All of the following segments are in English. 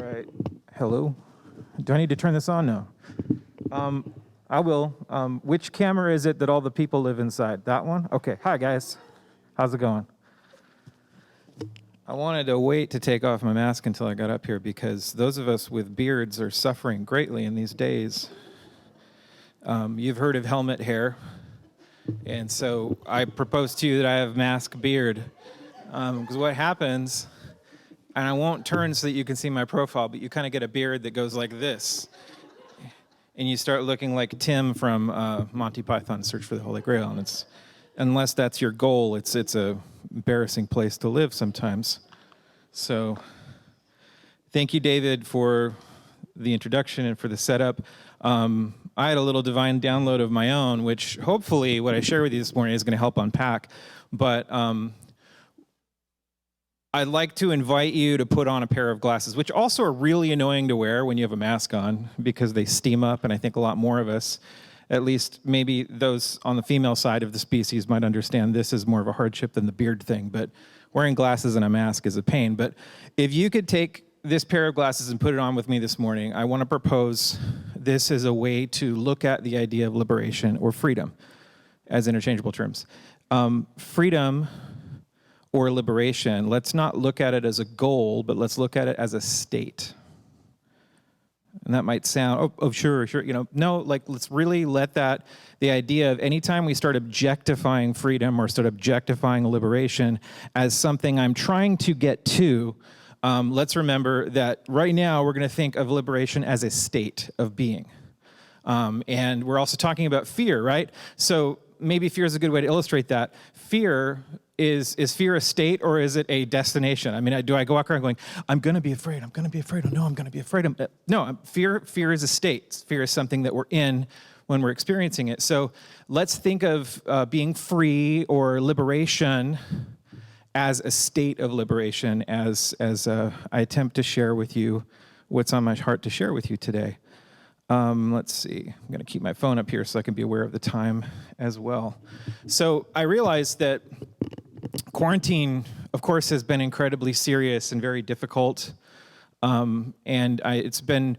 right. Hello? Do I need to turn this on? No. I will. Which camera is it that all the people live inside? That one? Okay. Hi, guys. How's it going? I wanted to wait to take off my mask until I got up here because those of us with beards are suffering greatly in these days. You've heard of helmet hair, and so I propose to you that I have mask beard. Because what happens, and I won't turn so that you can see my profile, but you kind of get a beard that goes like this. And you start looking like Tim from Monty Python's Search for the Holy Grail. And it's, unless that's your goal, it's a embarrassing place to live sometimes. So thank you, David, for the introduction and for the setup. I had a little divine download of my own, which hopefully what I share with you this morning is going to help unpack. But I'd like to invite you to put on a pair of glasses, which also are really annoying to wear when you have a mask on because they steam up, and I think a lot more of us, at least maybe those on the female side of the species, might understand this is more of a hardship than the beard thing, but wearing glasses and a mask is a pain. But if you could take this pair of glasses and put it on with me this morning, I want to propose this as a way to look at the idea of liberation or freedom as interchangeable terms. Freedom or liberation, let's not look at it as a goal, but let's look at it as a state. And that might sound, sure, no, like let's really let that, the idea of anytime we start objectifying freedom or start objectifying liberation as something I'm trying to get to, let's remember that right now we're going to think of liberation as a state of being. And we're also talking about fear, right? So maybe fear is a good way to illustrate that. Fear is fear a state or is it a destination? I mean, do I go out there and going, I'm going to be afraid, I'm going to be afraid, oh no, I'm going to be afraid. No, fear is a state. Fear is something that we're in when we're experiencing it. So let's think of being free or liberation as a state of liberation as I attempt to share with you what's on my heart to share with you today. Let's see. I'm going to keep my phone up here so I can be aware of the time as well. So I realized that quarantine, of course, has been incredibly serious and very difficult. It's been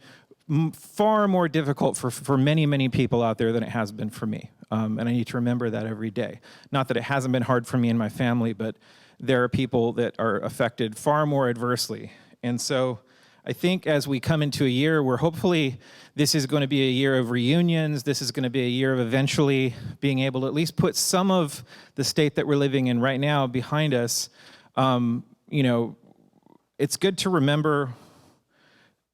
far more difficult for many, many people out there than it has been for me. And I need to remember that every day. Not that it hasn't been hard for me and my family, but there are people that are affected far more adversely. And so I think as we come into a year where hopefully this is going to be a year of reunions, this is going to be a year of eventually being able to at least put some of the state that we're living in right now behind us, it's good to remember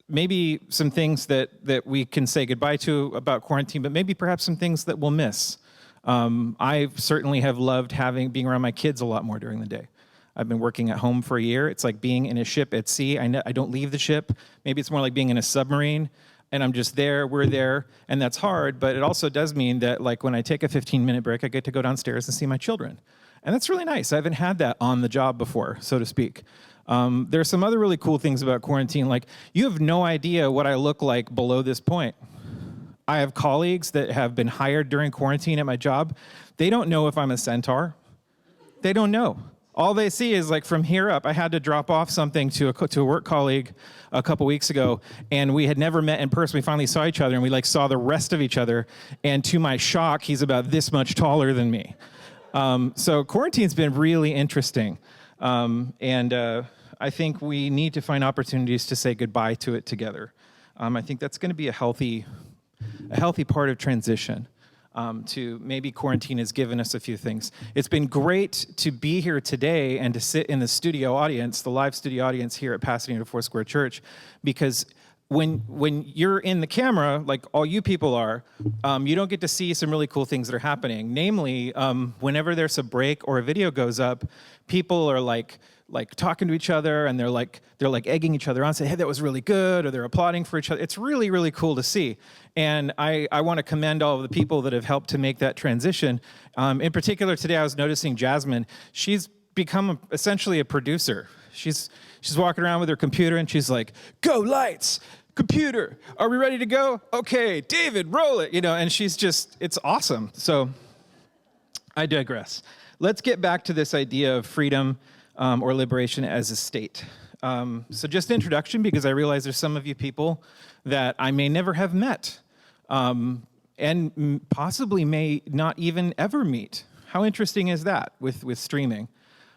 maybe some things that we can say goodbye to about quarantine, but maybe perhaps some things that we'll miss. I certainly have loved being around my kids a lot more during the day. I've been working at home for a year. It's like being in a ship at sea. I don't leave the ship. Maybe it's more like being in a submarine, and I'm just there, we're there, and that's hard, but it also does mean that like when I take a 15-minute break, I get to go downstairs and see my children. And that's really nice. I haven't had that on the job before, so to speak. There's some other really cool things about quarantine, like you have no idea what I look like below this point. I have colleagues that have been hired during quarantine at my job. They don't know if I'm a centaur. They don't know. All they see is like from here up. I had to drop off something to a work colleague a couple weeks ago, and we had never met in person. We finally saw each other, and we like saw the rest of each other. And to my shock, he's about this much taller than me. So quarantine's been really interesting, and I think we need to find opportunities to say goodbye to it together. I think that's going to be a healthy part of transition. To maybe quarantine has given us a few things. It's been great to be here today and to sit in the studio audience, the live studio audience here at Pasadena Foursquare Church, because when you're in the camera, like all you people are, you don't get to see some really cool things that are happening. Namely, whenever there's a break or a video goes up, people are like talking to each other, and they're like egging each other on, say, hey, that was really good, or they're applauding for each other. It's really, really cool to see. And I want to commend all of the people that have helped to make that transition. In particular, today I was noticing Jasmine. She's become essentially a producer. She's walking around with her computer, and she's like, go lights, computer, are we ready to go? Okay, David, roll it, and she's just, it's awesome. So I digress. Let's get back to this idea of freedom or liberation as a state. So just introduction, because I realize there's some of you people that I may never have met, and possibly may not even ever meet. How interesting is that with streaming?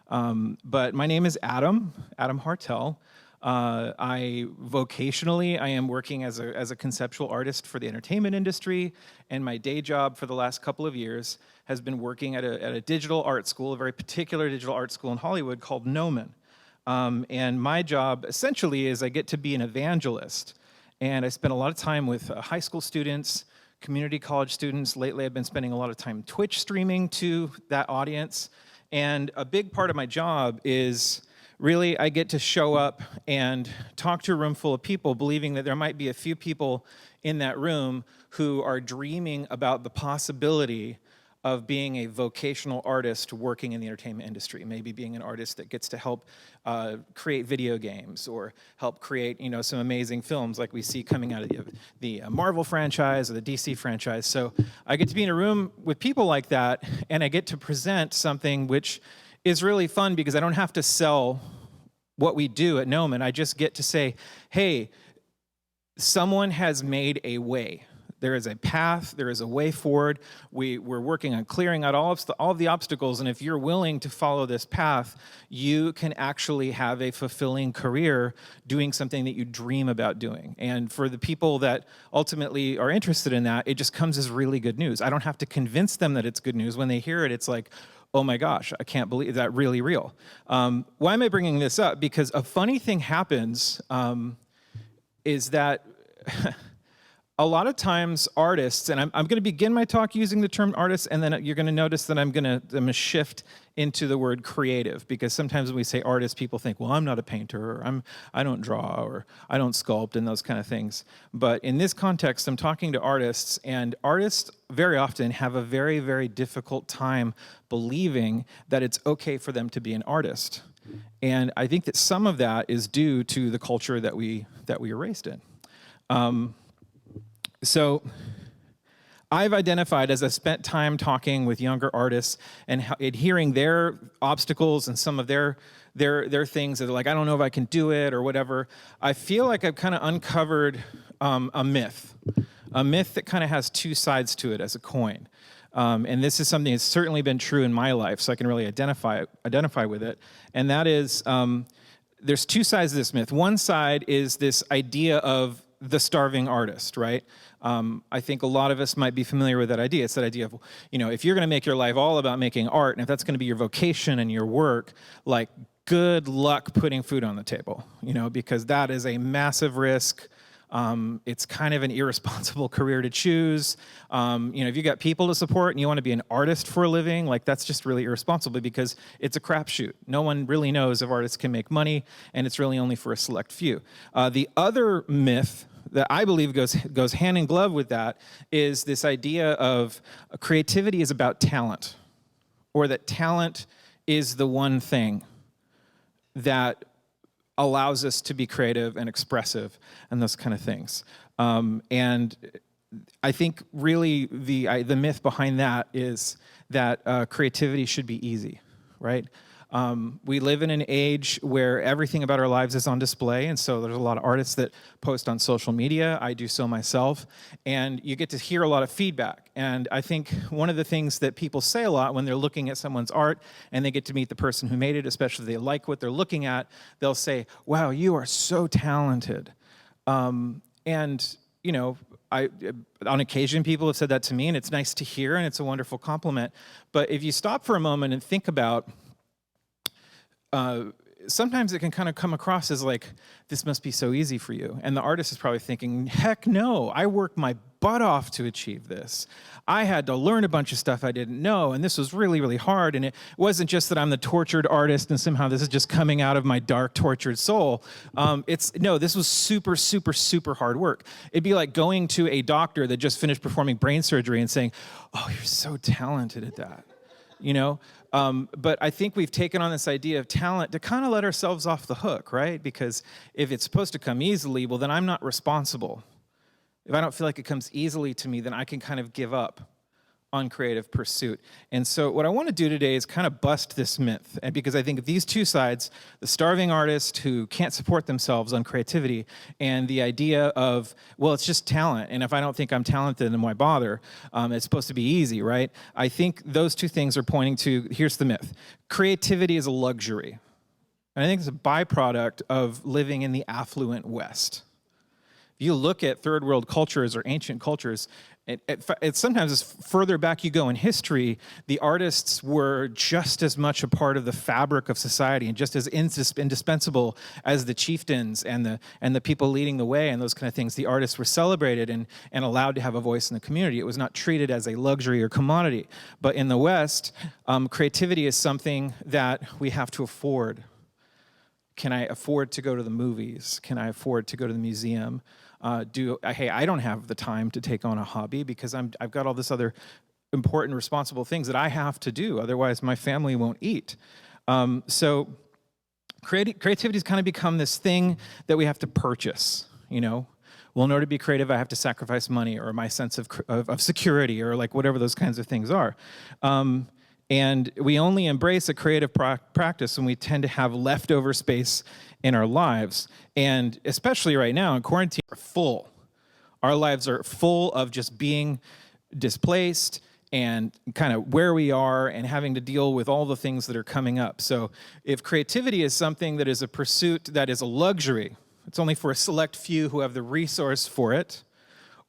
But my name is Adam Hartel. I vocationally am working as a conceptual artist for the entertainment industry, and my day job for the last couple of years has been working at a digital art school, a very particular digital art school in Hollywood called Gnomon. And my job essentially is I get to be an evangelist, and I spend a lot of time with high school students, community college students. Lately I've been spending a lot of time Twitch streaming to that audience, and a big part of my job is really, I get to show up and talk to a room full of people, believing that there might be a few people in that room who are dreaming about the possibility of being a vocational artist working in the entertainment industry, maybe being an artist that gets to help create video games or help create, some amazing films like we see coming out of the Marvel franchise or the DC franchise. So I get to be in a room with people like that, and I get to present something which is really fun because I don't have to sell what we do at Gnomon. I just get to say, hey, someone has made a way. There is a path, there is a way forward. We're working on clearing out all of the obstacles, and if you're willing to follow this path, you can actually have a fulfilling career doing something that you dream about doing. And for the people that ultimately are interested in that, it just comes as really good news. I don't have to convince them that it's good news. When they hear it, it's like, oh my gosh, I can't believe that, really real. Why am I bringing this up? Because a funny thing happens is that a lot of times artists, and I'm going to begin my talk using the term artist, and then you're going to notice that I'm going to shift into the word creative, because sometimes when we say artist, people think, well, I'm not a painter, or I don't draw, or I don't sculpt, and those kind of things. But in this context, I'm talking to artists, and artists very often have a very, very difficult time believing that it's okay for them to be an artist. And I think that some of that is due to the culture that we were raised in. So I've identified, as I've spent time talking with younger artists and hearing their obstacles and some of their things that are like, I don't know if I can do it or whatever, I feel like I've kind of uncovered a myth that kind of has two sides to it as a coin. And this is something that's certainly been true in my life, so I can really identify with it. And that is, there's two sides of this myth. One side is this idea of the starving artist, right? I think a lot of us might be familiar with that idea. It's that idea of, if you're going to make your life all about making art, and if that's going to be your vocation and your work, like, good luck putting food on the table, because that is a massive risk. It's kind of an irresponsible career to choose. If you got people to support and you want to be an artist for a living, like, that's just really irresponsible because it's a crapshoot. No one really knows if artists can make money, and it's really only for a select few. The other myth that I believe goes hand in glove with that is this idea of creativity is about talent, or that talent is the one thing that allows us to be creative and expressive and those kind of things. And I think really the myth behind that is that creativity should be easy, right? We live in an age where everything about our lives is on display, and so there's a lot of artists that post on social media. I do so myself, and you get to hear a lot of feedback. And I think one of the things that people say a lot when they're looking at someone's art and they get to meet the person who made it, especially if they like what they're looking at, they'll say, wow, you are so talented. On occasion, people have said that to me, and it's nice to hear, and it's a wonderful compliment. But if you stop for a moment and think about, sometimes it can kind of come across as like, this must be so easy for you. And the artist is probably thinking, heck no, I worked my butt off to achieve this. I had to learn a bunch of stuff I didn't know, and this was really, really hard. And it wasn't just that I'm the tortured artist and somehow this is just coming out of my dark, tortured soul. This was super, super, super hard work. It'd be like going to a doctor that just finished performing brain surgery and saying, oh, you're so talented at that. But I think we've taken on this idea of talent to kind of let ourselves off the hook, right? Because if it's supposed to come easily, well, then I'm not responsible. If I don't feel like it comes easily to me, then I can kind of give up on creative pursuit. And so what I want to do today is kind of bust this myth, and because I think these two sides, the starving artist who can't support themselves on creativity, and the idea of, well, it's just talent, and if I don't think I'm talented, then why bother? It's supposed to be easy, right? I think those two things are pointing to, here's the myth. Creativity is a luxury. And I think it's a byproduct of living in the affluent West. If you look at third world cultures or ancient cultures, it sometimes as further back you go in history, the artists were just as much a part of the fabric of society and just as indispensable as the chieftains and the people leading the way and those kind of things. The artists were celebrated and allowed to have a voice in the community. It was not treated as a luxury or commodity. But in the West, creativity is something that we have to afford. Can I afford to go to the movies? Can I afford to go to the museum? Hey, I don't have the time to take on a hobby because I've got all this other important, responsible things that I have to do. Otherwise, my family won't eat. So creativity has kind of become this thing that we have to purchase, you know? Well, in order to be creative, I have to sacrifice money or my sense of security or like whatever those kinds of things are. And we only embrace a creative practice when we tend to have leftover space in our lives. And especially right now in quarantine, we're full. Our lives are full of just being displaced and kind of where we are and having to deal with all the things that are coming up. So if creativity is something that is a pursuit that is a luxury, it's only for a select few who have the resource for it,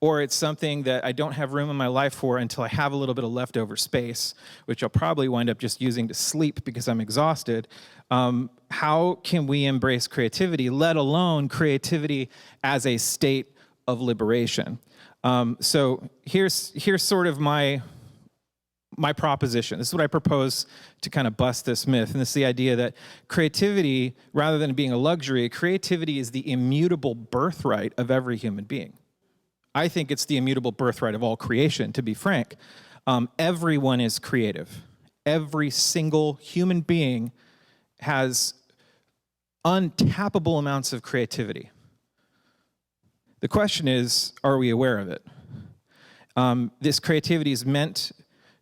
or it's something that I don't have room in my life for until I have a little bit of leftover space, which I'll probably wind up just using to sleep because I'm exhausted. How can we embrace creativity, let alone creativity as a state of liberation? So here's sort of my proposition. This is what I propose to kind of bust this myth. And this is the idea that creativity, rather than being a luxury, creativity is the immutable birthright of every human being. I think it's the immutable birthright of all creation, to be frank. Everyone is creative. Every single human being has untappable amounts of creativity. The question is, are we aware of it? This creativity is meant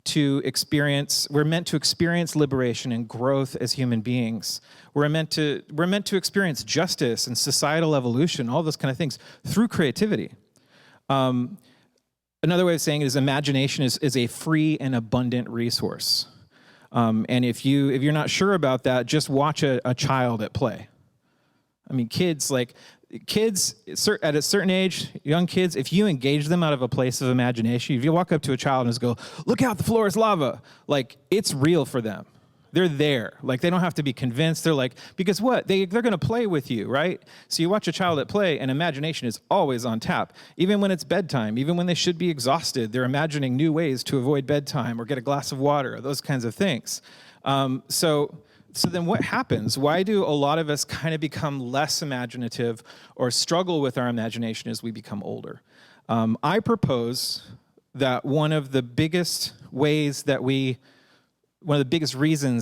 to experience, we're meant to experience liberation and growth as human beings. We're meant to experience justice and societal evolution, all those kind of things, through creativity. Another way of saying it is imagination is a free and abundant resource. And if you're not sure about that, just watch a child at play. I mean, kids at a certain age, young kids, if you engage them out of a place of imagination, if you walk up to a child and just go, look out, the floor is lava, like, it's real for them. They're there. Like, they don't have to be convinced. They're like, because what? They're going to play with you, right? So you watch a child at play, and imagination is always on tap. Even when it's bedtime, even when they should be exhausted, they're imagining new ways to avoid bedtime or get a glass of water, those kinds of things. So then what happens? Why do a lot of us kind of become less imaginative or struggle with our imagination as we become older? I propose that one of the biggest reasons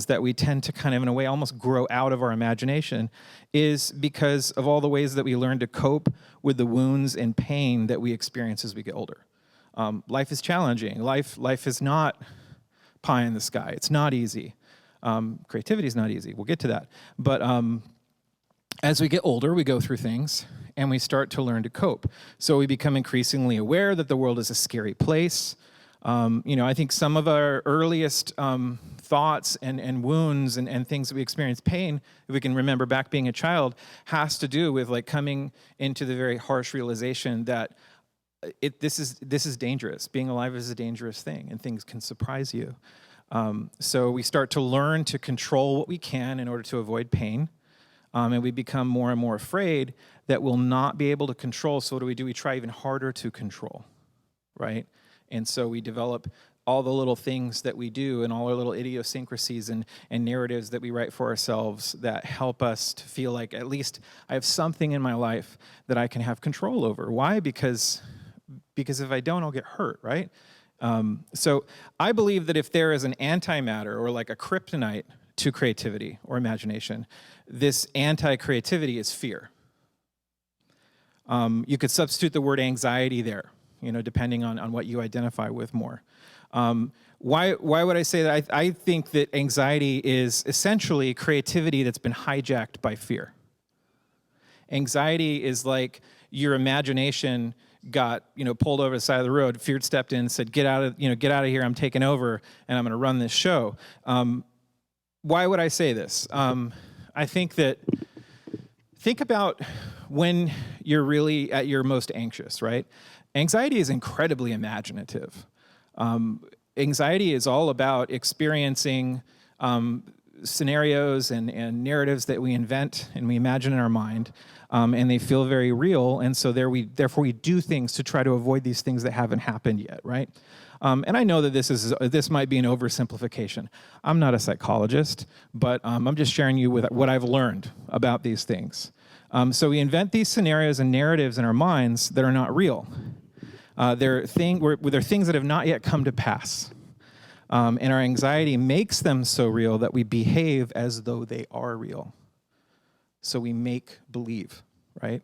that we tend to kind of, in a way, almost grow out of our imagination is because of all the ways that we learn to cope with the wounds and pain that we experience as we get older. Life is challenging. Life is not pie in the sky. It's not easy. Creativity is not easy. We'll get to that. But as we get older, we go through things, and we start to learn to cope. So we become increasingly aware that the world is a scary place. I think some of our earliest thoughts and wounds and things that we experience, pain, if we can remember back being a child, has to do with like coming into the very harsh realization that this is dangerous. Being alive is a dangerous thing, and things can surprise you. So we start to learn to control what we can in order to avoid pain. And we become more and more afraid that we'll not be able to control. So what do? We try even harder to control, right? And so we develop all the little things that we do and all our little idiosyncrasies and narratives that we write for ourselves that help us to feel like at least I have something in my life that I can have control over. Why? Because if I don't, I'll get hurt, right? So I believe that if there is an antimatter or like a kryptonite to creativity or imagination, this anti-creativity is fear. You could substitute the word anxiety there, depending on what you identify with more. Why would I say that? I think that anxiety is essentially creativity that's been hijacked by fear. Anxiety is like your imagination got pulled over the side of the road. Fear stepped in and said, "Get out of here! I'm taking over, and I'm going to run this show." Why would I say this? I think about when you're really at your most anxious, right? Anxiety is incredibly imaginative. Anxiety is all about experiencing scenarios and narratives that we invent and we imagine in our mind, and they feel very real, and so therefore we do things to try to avoid these things that haven't happened yet, right? And I know that this might be an oversimplification. I'm not a psychologist, but I'm just sharing you with what I've learned about these things. So we invent these scenarios and narratives in our minds that are not real. They're things that have not yet come to pass. And our anxiety makes them so real that we behave as though they are real. So we make believe, right?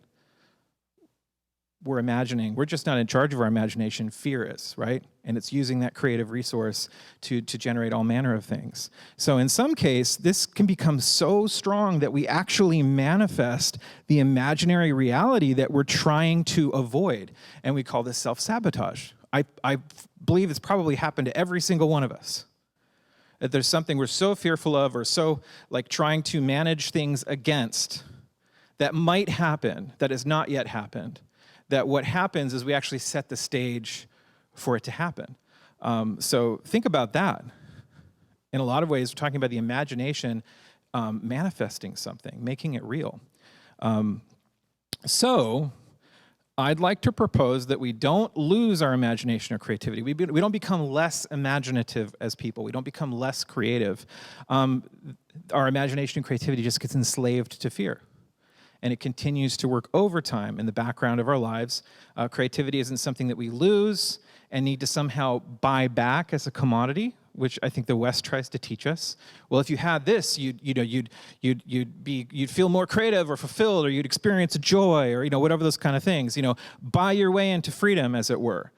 We're imagining. We're just not in charge of our imagination. Fear is, right? And it's using that creative resource to generate all manner of things. So in some case, this can become so strong that we actually manifest the imaginary reality that we're trying to avoid. And we call this self-sabotage. I believe it's probably happened to every single one of us. That there's something we're so fearful of or so like trying to manage things against that might happen, that has not yet happened. That what happens is we actually set the stage for it to happen. So think about that. In a lot of ways, we're talking about the imagination manifesting something, making it real. So I'd like to propose that we don't lose our imagination or creativity. We don't become less imaginative as people. We don't become less creative. Our imagination and creativity just gets enslaved to fear. And it continues to work overtime in the background of our lives. Creativity isn't something that we lose and need to somehow buy back as a commodity, which I think the West tries to teach us. Well, if you had this, you'd feel more creative or fulfilled, or you'd experience joy, or whatever those kind of things. Buy your way into freedom, as it were.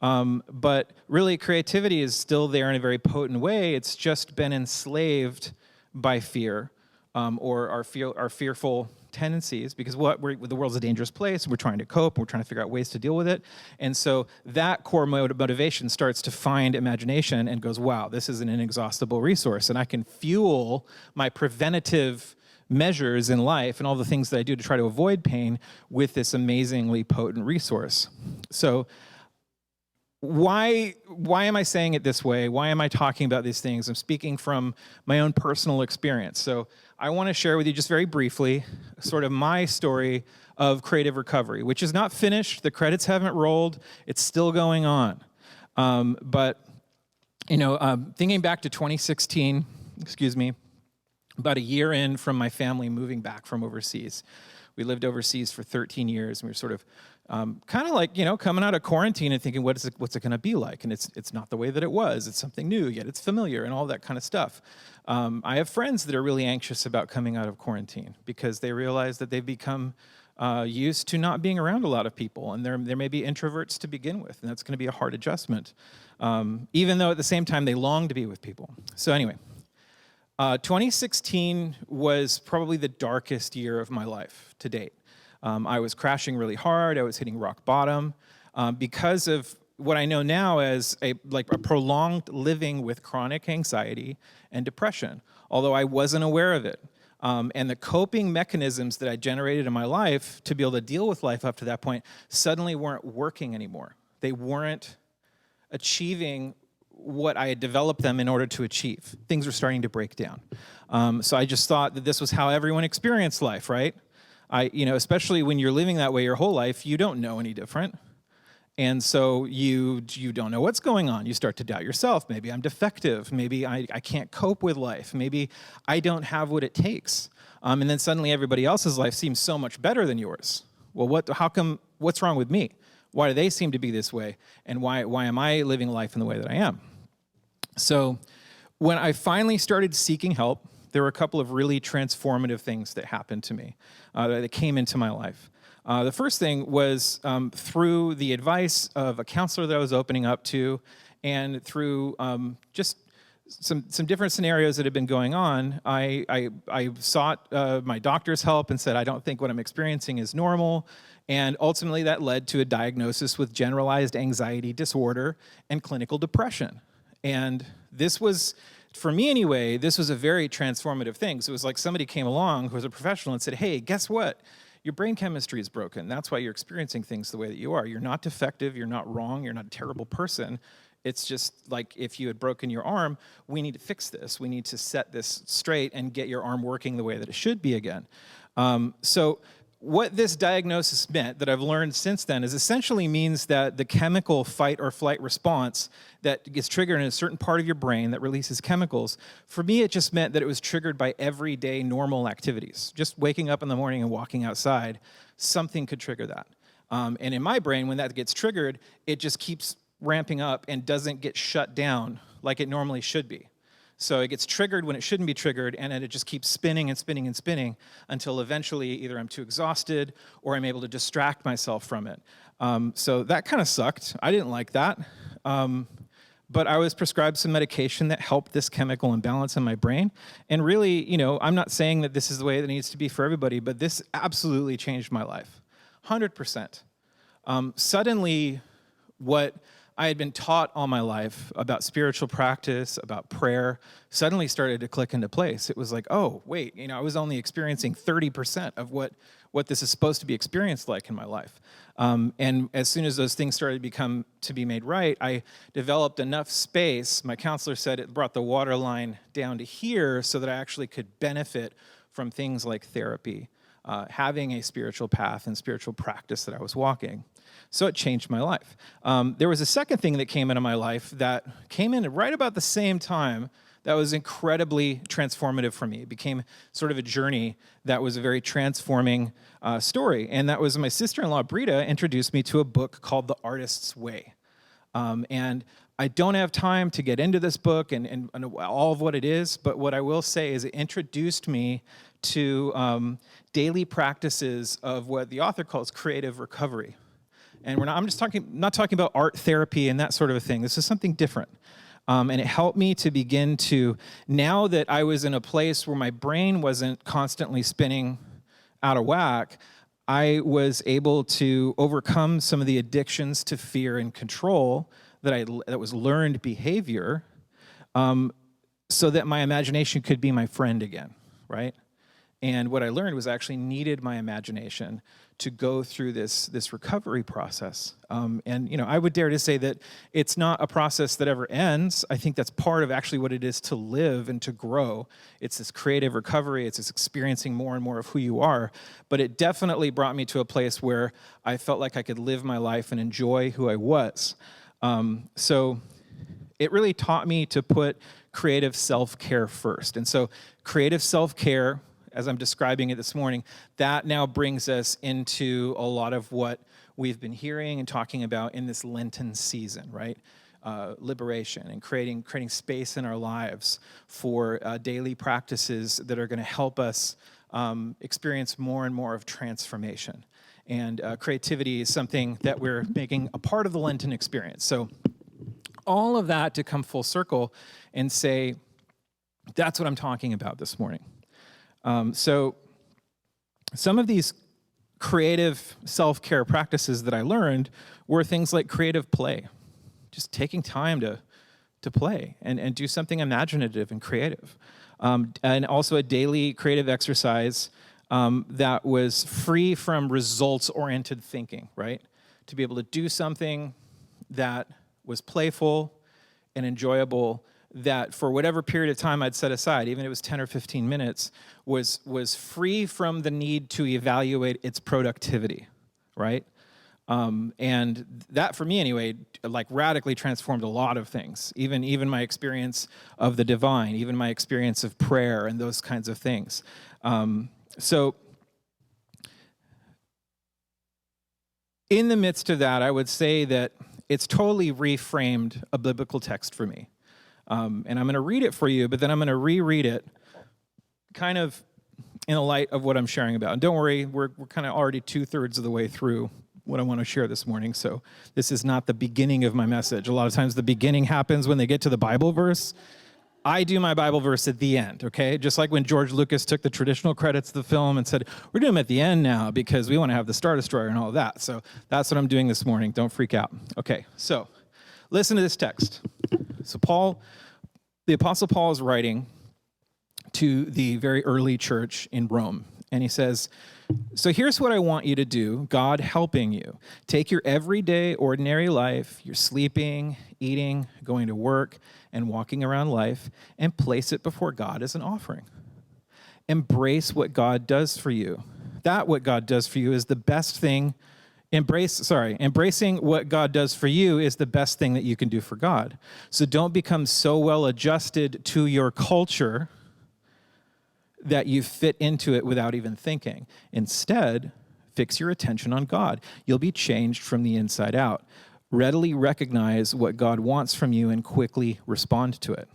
But really, creativity is still there in a very potent way. It's just been enslaved by fear, or our fearful tendencies, because the world's a dangerous place, and we're trying to cope, and we're trying to figure out ways to deal with it. And so that core motivation starts to find imagination and goes, wow, this is an inexhaustible resource, and I can fuel my preventative measures in life and all the things that I do to try to avoid pain with this amazingly potent resource. So why am I saying it this way? Why am I talking about these things? I'm speaking from my own personal experience. So I want to share with you just very briefly sort of my story of creative recovery, which is not finished. The credits haven't rolled. It's still going on. But thinking back to 2016, about a year in from my family moving back from overseas. We lived overseas for 13 years, and we were sort of kind of like, coming out of quarantine and thinking, what's it going to be like? And it's not the way that it was. It's something new, yet it's familiar, and all that kind of stuff. I have friends that are really anxious about coming out of quarantine because they realize that they've become used to not being around a lot of people, and there may be introverts to begin with, and that's going to be a hard adjustment, even though at the same time they long to be with people. So anyway, 2016 was probably the darkest year of my life to date. I was crashing really hard. I was hitting rock bottom because of what I know now as a prolonged living with chronic anxiety and depression, although I wasn't aware of it. And the coping mechanisms that I generated in my life to be able to deal with life up to that point suddenly weren't working anymore. They weren't achieving what I had developed them in order to achieve. Things were starting to break down. So I just thought that this was how everyone experienced life, right? Especially when you're living that way your whole life, you don't know any different. And so you don't know what's going on. You start to doubt yourself. Maybe I'm defective. Maybe I can't cope with life. Maybe I don't have what it takes. And then suddenly everybody else's life seems so much better than yours. Well, what's wrong with me? Why do they seem to be this way? And why am I living life in the way that I am? So when I finally started seeking help, there were a couple of really transformative things that happened to me, that came into my life. The first thing was through the advice of a counselor that I was opening up to, and through just some different scenarios that had been going on. I sought my doctor's help and said, I don't think what I'm experiencing is normal. And ultimately that led to a diagnosis with generalized anxiety disorder and clinical depression. And this was, for me anyway, this was a very transformative thing. So it was like somebody came along who was a professional and said, hey, guess what? Your brain chemistry is broken. That's why you're experiencing things the way that you are. You're not defective, you're not wrong, you're not a terrible person. It's just like if you had broken your arm, we need to fix this. We need to set this straight and get your arm working the way that it should be again. So what this diagnosis meant that I've learned since then is essentially means that the chemical fight or flight response that gets triggered in a certain part of your brain that releases chemicals, for me it just meant that it was triggered by everyday normal activities. Just waking up in the morning and walking outside, something could trigger that. And in my brain, when that gets triggered, it just keeps ramping up and doesn't get shut down like it normally should be. So it gets triggered when it shouldn't be triggered, and then it just keeps spinning and spinning and spinning until eventually either I'm too exhausted or I'm able to distract myself from it. So that kind of sucked. I didn't like that. But I was prescribed some medication that helped this chemical imbalance in my brain. And really, you know, I'm not saying that this is the way it needs to be for everybody, but this absolutely changed my life, 100%. Suddenly, what I had been taught all my life about spiritual practice, about prayer, suddenly started to click into place. It was like, oh, wait, you know, I was only experiencing 30% of what this is supposed to be experienced like in my life. And as soon as those things started to be made right, I developed enough space. My counselor said it brought the waterline down to here so that I actually could benefit from things like therapy, having a spiritual path and spiritual practice that I was walking. So it changed my life. There was a second thing that came into my life that came in right about the same time that was incredibly transformative for me. It became sort of a journey that was a very transforming story. And that was my sister-in-law, Brita, introduced me to a book called The Artist's Way. And I don't have time to get into this book and all of what it is, but what I will say is it introduced me to daily practices of what the author calls creative recovery. And I'm just not talking about art therapy and that sort of a thing. This is something different. And it helped me to begin to, now that I was in a place where my brain wasn't constantly spinning out of whack, I was able to overcome some of the addictions to fear and control that was learned behavior, so that my imagination could be my friend again, right? And what I learned was I actually needed my imagination to go through this recovery process. And you know, I would dare to say that it's not a process that ever ends. I think that's part of actually what it is to live and to grow. It's this creative recovery. It's this experiencing more and more of who you are. But it definitely brought me to a place where I felt like I could live my life and enjoy who I was. So it really taught me to put creative self-care first. And so creative self-care, as I'm describing it this morning, that now brings us into a lot of what we've been hearing and talking about in this Lenten season, right? Liberation and creating space in our lives for daily practices that are going to help us experience more and more of transformation. And creativity is something that we're making a part of the Lenten experience. So all of that to come full circle and say, that's what I'm talking about this morning. So some of these creative self-care practices that I learned were things like creative play, just taking time to play and do something imaginative and creative. And also a daily creative exercise that was free from results-oriented thinking, right? To be able to do something that was playful and enjoyable, that for whatever period of time I'd set aside, even if it was 10 or 15 minutes, was free from the need to evaluate its productivity, right? And that, for me anyway, like radically transformed a lot of things, even my experience of the divine, even my experience of prayer and those kinds of things. So in the midst of that, I would say that it's totally reframed a biblical text for me. And I'm going to read it for you, but then I'm going to reread it kind of in the light of what I'm sharing about. And don't worry, we're kind of already 2/3 of the way through what I want to share this morning. So this is not the beginning of my message. A lot of times the beginning happens when they get to the Bible verse. I do my Bible verse at the end, okay? Just like when George Lucas took the traditional credits of the film and said, we're doing them at the end now because we want to have the Star Destroyer and all of that. So that's what I'm doing this morning. Don't freak out. Okay, so listen to this text. So the Apostle Paul is writing to the very early church in Rome. And he says, so here's what I want you to do, God helping you. Take your everyday, ordinary life, you're sleeping, eating, going to work, and walking around life, and place it before God as an offering. Embrace what God does for you. That what God does for you is the best thing. Embracing what God does for you is the best thing that you can do for God. So don't become so well adjusted to your culture that you fit into it without even thinking. Instead, fix your attention on God. You'll be changed from the inside out. Readily recognize what God wants from you and quickly respond to it.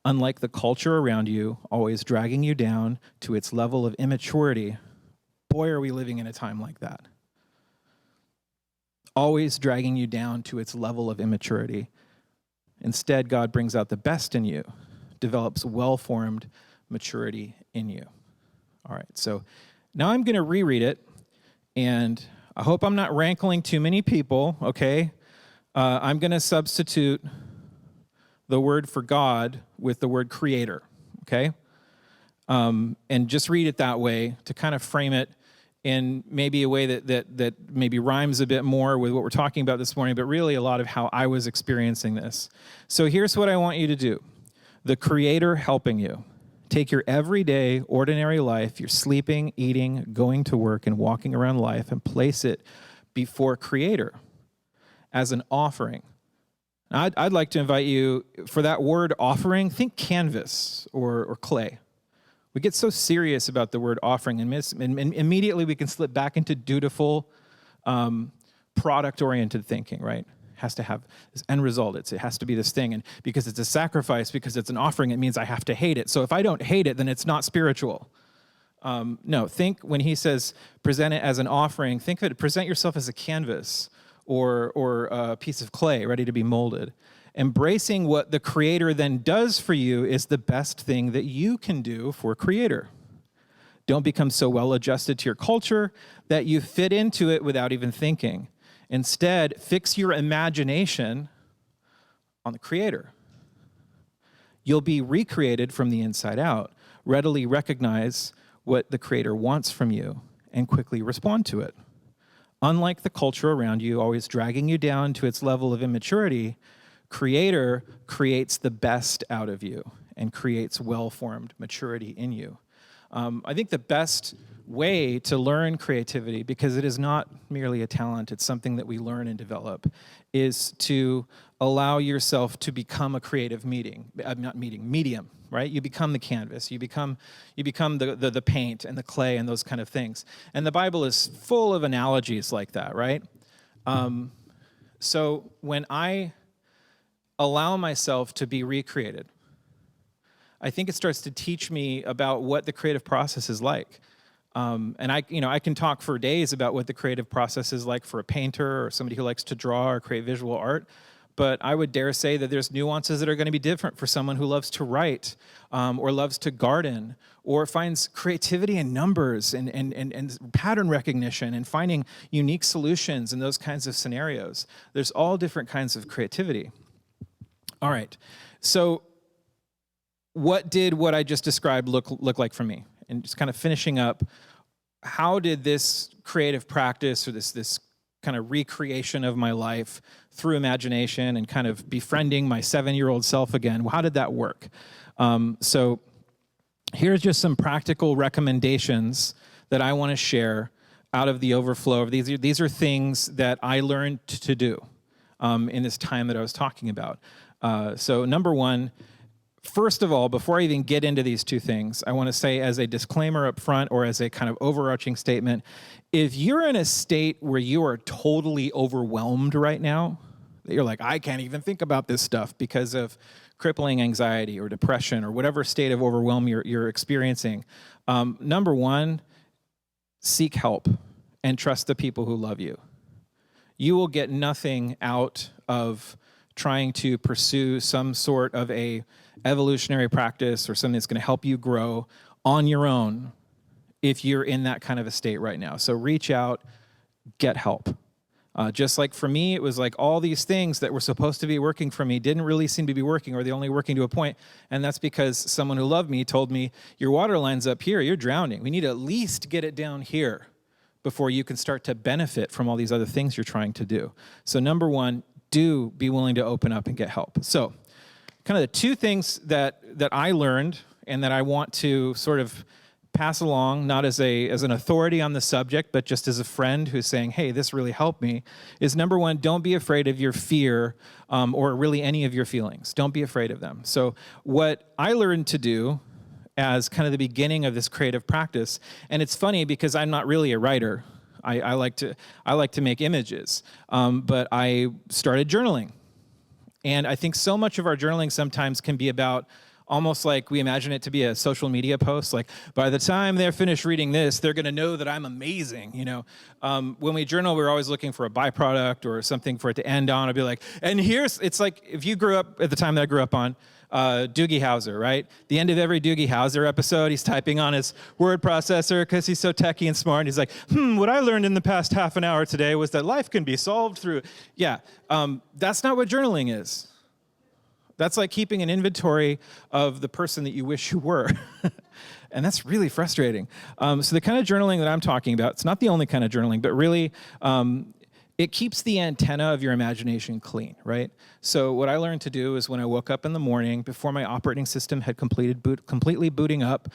Unlike the culture around you, always dragging you down to its level of immaturity. Boy, are we living in a time like that. Always dragging you down to its level of immaturity. Instead, God brings out the best in you, develops well-formed maturity in you. All right, so now I'm going to reread it, and I hope I'm not rankling too many people, okay? I'm going to substitute the word for God with the word creator, okay? And just read it that way to kind of frame it in maybe a way that maybe rhymes a bit more with what we're talking about this morning, but really a lot of how I was experiencing this. So here's what I want you to do. The creator helping you. Take your everyday, ordinary life, you're sleeping, eating, going to work, and walking around life, and place it before Creator as an offering. I'd like to invite you, for that word offering, think canvas or clay. We get so serious about the word offering, and immediately we can slip back into dutiful, product-oriented thinking, right? Has to have this end result. It has to be this thing. And because it's a sacrifice, because it's an offering, it means I have to hate it. So if I don't hate it, then it's not spiritual. No, think when he says present it as an offering, think of it, present yourself as a canvas or a piece of clay ready to be molded. Embracing what the Creator then does for you is the best thing that you can do for Creator. Don't become so well adjusted to your culture that you fit into it without even thinking. Instead, fix your imagination on the Creator. You'll be recreated from the inside out. Readily recognize what the Creator wants from you and quickly respond to it. Unlike the culture around you, always dragging you down to its level of immaturity, Creator creates the best out of you and creates well-formed maturity in you. I think the best way to learn creativity, because it is not merely a talent, it's something that we learn and develop, is to allow yourself to become a creative medium, right? You become the canvas, you become the paint and the clay and those kind of things. And the Bible is full of analogies like that, right? So when I allow myself to be recreated, I think it starts to teach me about what the creative process is like. And I can talk for days about what the creative process is like for a painter or somebody who likes to draw or create visual art. But I would dare say that there's nuances that are going to be different for someone who loves to write or loves to garden or finds creativity in numbers and pattern recognition and finding unique solutions in those kinds of scenarios. There's all different kinds of creativity. All right. So what did what I just described look like for me? And just kind of finishing up, how did this creative practice or this kind of recreation of my life through imagination and kind of befriending my 7-year-old self again, how did that work? So here's just some practical recommendations that I want to share out of the overflow of these. These are things that I learned to do in this time that I was talking about. So number one, first of all, before I even get into these two things, I want to say as a disclaimer up front or as a kind of overarching statement, if you're in a state where you are totally overwhelmed right now, that you're like, I can't even think about this stuff because of crippling anxiety or depression or whatever state of overwhelm you're experiencing. Number one, seek help and trust the people who love you. You will get nothing out of trying to pursue some sort of a evolutionary practice or something that's going to help you grow on your own if you're in that kind of a state right now. So reach out, get help. Just like for me, it was like all these things that were supposed to be working for me didn't really seem to be working, or they're only working to a point. And that's because someone who loved me told me, your water line's up here, you're drowning. We need to at least get it down here before you can start to benefit from all these other things you're trying to do. So number one, do be willing to open up and get help. So kind of the two things that I learned and that I want to sort of pass along, not as an authority on the subject, but just as a friend who's saying, hey, this really helped me, is number one, don't be afraid of your fear or really any of your feelings. Don't be afraid of them. So what I learned to do as kind of the beginning of this creative practice, and it's funny because I'm not really a writer. I like to make images, but I started journaling. And I think so much of our journaling sometimes can be about almost like we imagine it to be a social media post. Like, by the time they're finished reading this, they're going to know that I'm amazing. When we journal, we're always looking for a byproduct or something for it to end on. I'd be like, and it's like if you grew up at the time that I grew up on, Doogie Howser, right? The end of every Doogie Howser episode, he's typing on his word processor because he's so techie and smart. And he's like, what I learned in the past half an hour today was that life can be solved through, that's not what journaling is. That's like keeping an inventory of the person that you wish you were. And that's really frustrating. So the kind of journaling that I'm talking about, it's not the only kind of journaling, but really it keeps the antenna of your imagination clean, right? So what I learned to do is when I woke up in the morning, before my operating system had completely booting up,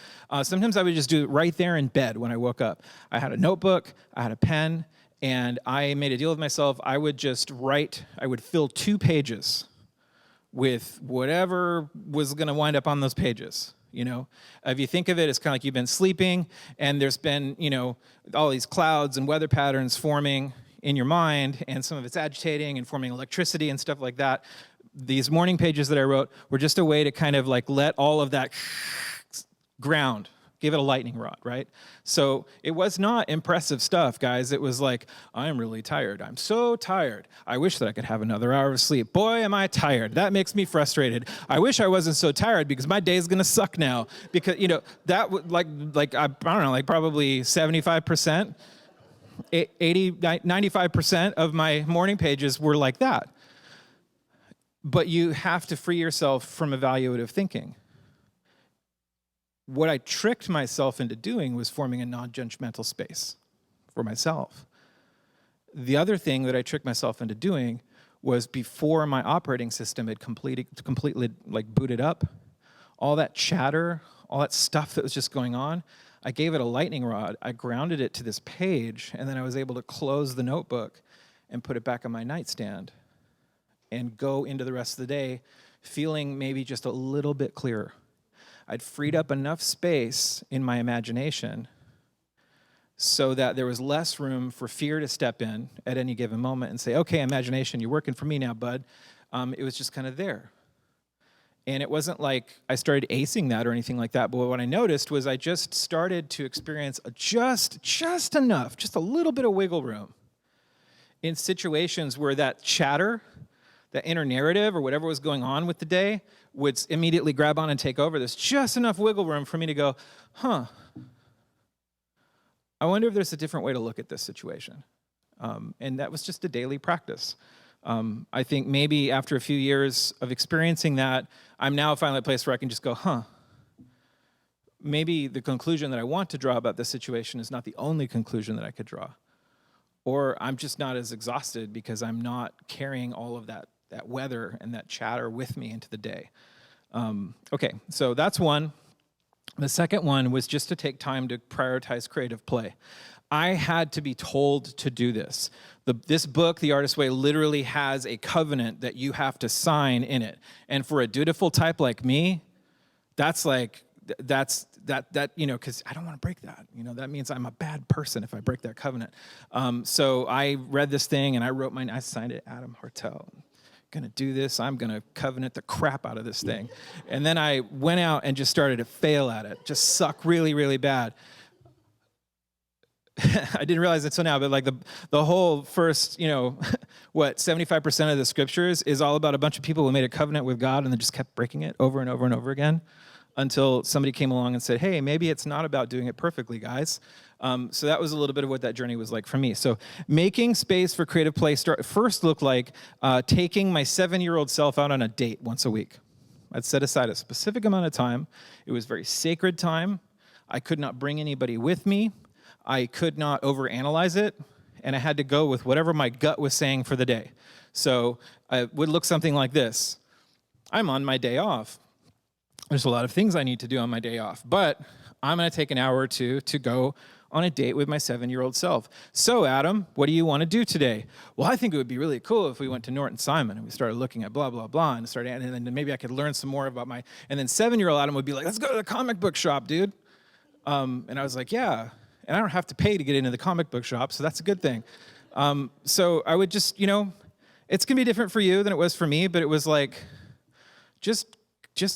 sometimes I would just do it right there in bed when I woke up. I had a notebook, I had a pen, and I made a deal with myself. I would just write, I would fill 2 pages with whatever was going to wind up on those pages. If you think of it, it's kind of like you've been sleeping and there's been, all these clouds and weather patterns forming in your mind, and some of it's agitating and forming electricity and stuff like that. These morning pages that I wrote were just a way to kind of like let all of that ground, give it a lightning rod, right? So it was not impressive stuff, guys. It was like, I'm really tired. I'm so tired. I wish that I could have another hour of sleep. Boy, am I tired. That makes me frustrated. I wish I wasn't so tired because my day is going to suck now. Because, that would like I don't know, like probably 75%, 80, 95% of my morning pages were like that. But you have to free yourself from evaluative thinking. What I tricked myself into doing was forming a non-judgmental space for myself. The other thing that I tricked myself into doing was before my operating system had completely like booted up, all that chatter, all that stuff that was just going on, I gave it a lightning rod, I grounded it to this page, and then I was able to close the notebook and put it back on my nightstand and go into the rest of the day feeling maybe just a little bit clearer. I'd freed up enough space in my imagination so that there was less room for fear to step in at any given moment and say, okay, imagination, you're working for me now, bud. It was just kind of there. And it wasn't like I started acing that or anything like that, but what I noticed was I just started to experience just enough, just a little bit of wiggle room in situations where that chatter, that inner narrative or whatever was going on with the day would immediately grab on and take over. There's just enough wiggle room for me to go, I wonder if there's a different way to look at this situation. And that was just a daily practice. I think maybe after a few years of experiencing that, I'm now finally at a place where I can just go, maybe the conclusion that I want to draw about this situation is not the only conclusion that I could draw. Or I'm just not as exhausted because I'm not carrying all of that weather and that chatter with me into the day. Okay, so that's one. The second one was just to take time to prioritize creative play. I had to be told to do this. This book, The Artist's Way, literally has a covenant that you have to sign in it. And for a dutiful type like me, that's like, because I don't want to break that. That means I'm a bad person if I break that covenant. So I read this thing and I signed it, Adam Hartel. going to do this. I'm going to covenant the crap out of this thing. And then I went out and just started to fail at it, just suck really, really bad. I didn't realize it until now, but like the whole first, 75% of the scriptures is all about a bunch of people who made a covenant with God and then just kept breaking it over and over and over again until somebody came along and said, hey, maybe it's not about doing it perfectly, guys. So that was a little bit of what that journey was like for me. So making space for creative play first looked like taking my 7-year-old self out on a date once a week. I'd set aside a specific amount of time. It was very sacred time. I could not bring anybody with me. I could not overanalyze it, and I had to go with whatever my gut was saying for the day. So it would look something like this. I'm on my day off. There's a lot of things I need to do on my day off, but I'm going to take an hour or two to go on a date with my 7-year-old self. So, Adam, what do you want to do today? Well, I think it would be really cool if we went to Norton Simon and we started looking at blah, blah, blah, and then maybe I could learn some more about and then 7-year-old Adam would be like, let's go to the comic book shop, dude. And I was like, yeah. And I don't have to pay to get into the comic book shop, so that's a good thing. So I would just, it's going to be different for you than it was for me, but it was like, just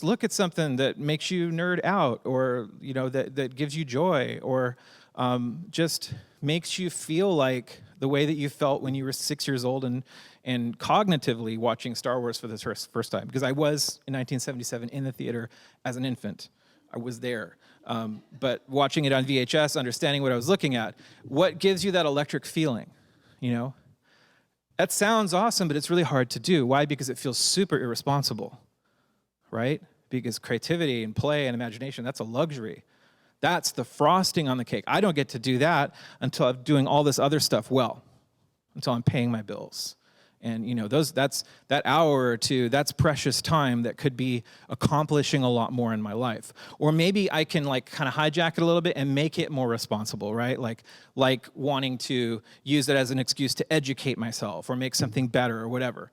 look at something that makes you nerd out, or, that gives you joy, or just makes you feel like the way that you felt when you were 6 years old and cognitively watching Star Wars for the first time. Because I was, in 1977, in the theater as an infant. I was there. But watching it on VHS, understanding what I was looking at, what gives you that electric feeling, That sounds awesome, but it's really hard to do. Why? Because it feels super irresponsible, right? Because creativity and play and imagination, that's a luxury. That's the frosting on the cake. I don't get to do that until I'm doing all this other stuff well, until I'm paying my bills. And, that's that hour or two, that's precious time that could be accomplishing a lot more in my life. Or maybe I can kind of hijack it a little bit and make it more responsible, right? Like wanting to use it as an excuse to educate myself or make something better or whatever.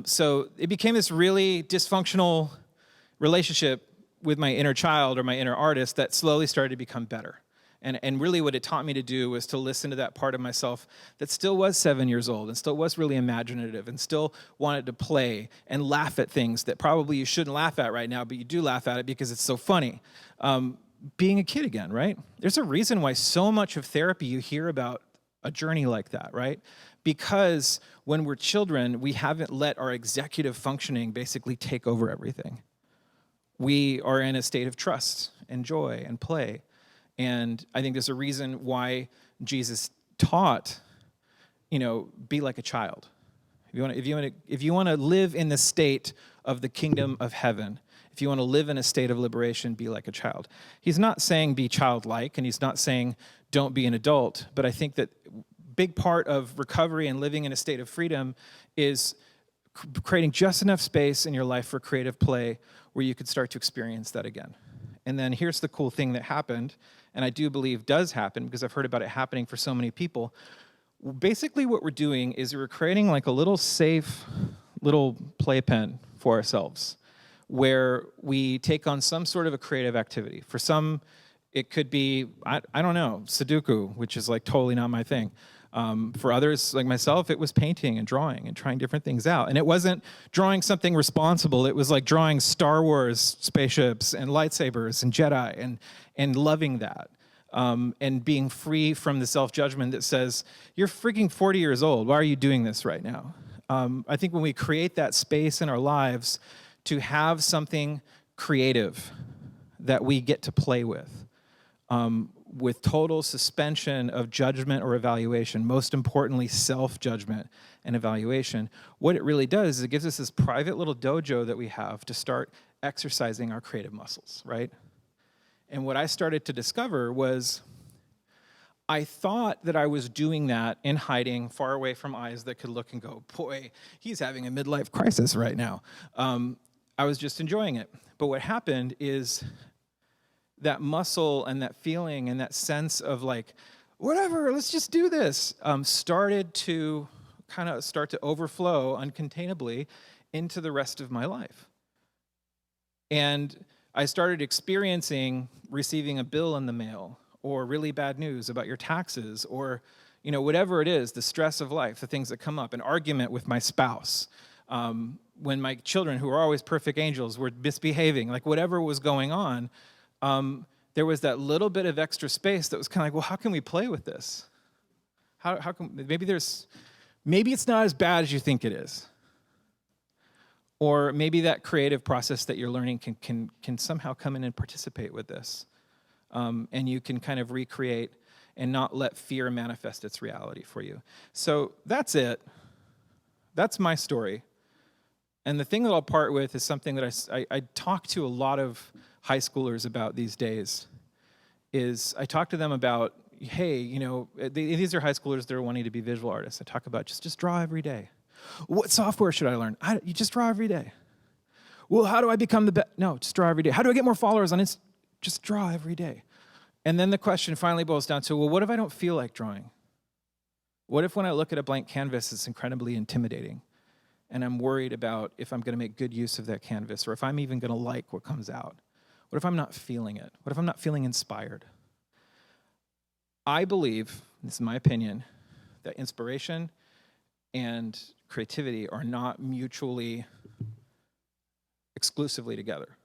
So it became this really dysfunctional relationship with my inner child or my inner artist that slowly started to become better. And really what it taught me to do was to listen to that part of myself that still was 7 years old and still was really imaginative and still wanted to play and laugh at things that probably you shouldn't laugh at right now, but you do laugh at it because it's so funny. Being a kid again, right? There's a reason why so much of therapy you hear about a journey like that, right? Because when we're children, we haven't let our executive functioning basically take over everything. We are in a state of trust and joy and play. And I think there's a reason why Jesus taught, be like a child. If you want to live in the state of the kingdom of heaven, if you want to live in a state of liberation, be like a child. He's not saying be childlike, and he's not saying don't be an adult. But I think that big part of recovery and living in a state of freedom is creating just enough space in your life for creative play where you could start to experience that again. And then here's the cool thing that happened, and I do believe does happen because I've heard about it happening for so many people. Basically what we're doing is we're creating like a little safe little playpen for ourselves where we take on some sort of a creative activity. For some, it could be, I don't know, Sudoku, which is like totally not my thing. For others, like myself, it was painting and drawing and trying different things out. And it wasn't drawing something responsible. It was like drawing Star Wars spaceships and lightsabers and Jedi and loving that. And being free from the self-judgment that says, you're freaking 40 years old. Why are you doing this right now? I think when we create that space in our lives to have something creative that we get to play with total suspension of judgment or evaluation, most importantly, self-judgment and evaluation, what it really does is it gives us this private little dojo that we have to start exercising our creative muscles, right? And what I started to discover was I thought that I was doing that in hiding, far away from eyes that could look and go, boy, he's having a midlife crisis right now. I was just enjoying it. But what happened is that muscle and that feeling and that sense of like, whatever, let's just do this, started to start to overflow uncontainably into the rest of my life. And I started experiencing receiving a bill in the mail or really bad news about your taxes or, whatever it is, the stress of life, the things that come up, an argument with my spouse, when my children, who are always perfect angels, were misbehaving, like whatever was going on, there was that little bit of extra space that was kind of like, well, how can we play with this? How can, maybe it's not as bad as you think it is. Or maybe that creative process that you're learning can somehow come in and participate with this. And you can kind of recreate and not let fear manifest its reality for you. So that's it. That's my story. And the thing that I'll part with is something that I talk to a lot of high schoolers about these days, is I talk to them about, hey, you know, these are high schoolers that are wanting to be visual artists. I talk about just draw every day. What software should I learn? You just draw every day. Well, how do I become the best? No, just draw every day. How do I get more followers on Instagram? Just draw every day. And then the question finally boils down to, well, what if I don't feel like drawing? What if when I look at a blank canvas, it's incredibly intimidating, and I'm worried about if I'm going to make good use of that canvas, or if I'm even going to like what comes out? What if I'm not feeling it? What if I'm not feeling inspired? I believe, this is my opinion, that inspiration and creativity are not mutually exclusively together.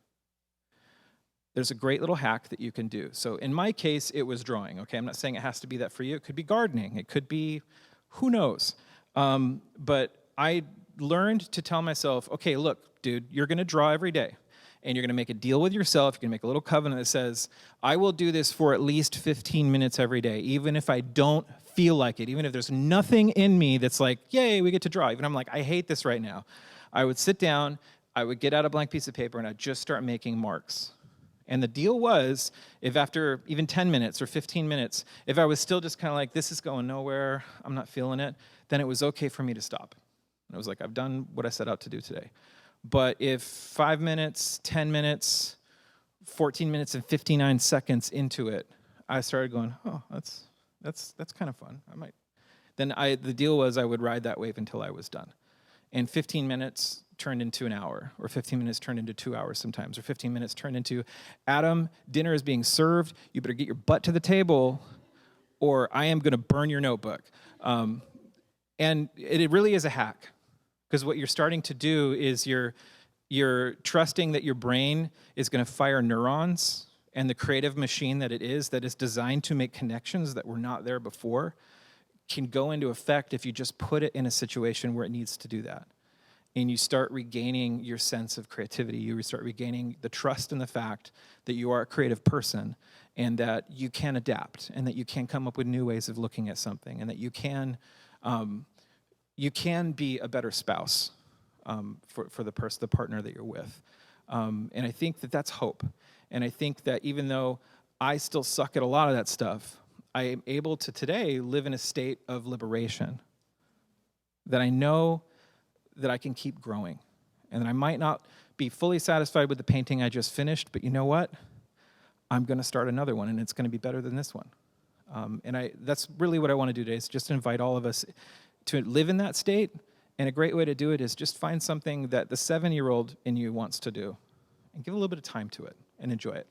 There's a great little hack that you can do. So in my case, it was drawing, okay? I'm not saying it has to be that for you. It could be gardening. It could be, who knows? But I learned to tell myself, okay, look, dude, you're going to draw every day. And you're going to make a deal with yourself. You're going to make a little covenant that says, I will do this for at least 15 minutes every day, even if I don't feel like it, even if there's nothing in me that's like, yay, we get to draw. Even if I'm like, I hate this right now. I would sit down, I would get out a blank piece of paper, and I'd just start making marks. And the deal was, if after even 10 minutes or 15 minutes, if I was still just kind of like, this is going nowhere, I'm not feeling it, then it was okay for me to stop. And I was like, I've done what I set out to do today. But if 5 minutes, 10 minutes, 14 minutes and 59 seconds into it, I started going, oh, that's kind of fun. I might. Then the deal was I would ride that wave until I was done. And 15 minutes turned into an hour, or 15 minutes turned into 2 hours sometimes, or 15 minutes turned into, Adam, dinner is being served. You better get your butt to the table, or I am going to burn your notebook. And it really is a hack. Because what you're starting to do is you're trusting that your brain is going to fire neurons, and the creative machine that is designed to make connections that were not there before can go into effect if you just put it in a situation where it needs to do that. And you start regaining your sense of creativity. You start regaining the trust in the fact that you are a creative person, and that you can adapt, and that you can come up with new ways of looking at something, and that you can be a better spouse for the partner that you're with. And I think that that's hope. And I think that even though I still suck at a lot of that stuff, I am able to today live in a state of liberation, that I know that I can keep growing, and that I might not be fully satisfied with the painting I just finished, but you know what? I'm going to start another one, and it's going to be better than this one. And that's really what I want to do today, is just invite all of us to live in that state. And a great way to do it is just find something that the 7-year-old in you wants to do, and give a little bit of time to it and enjoy it.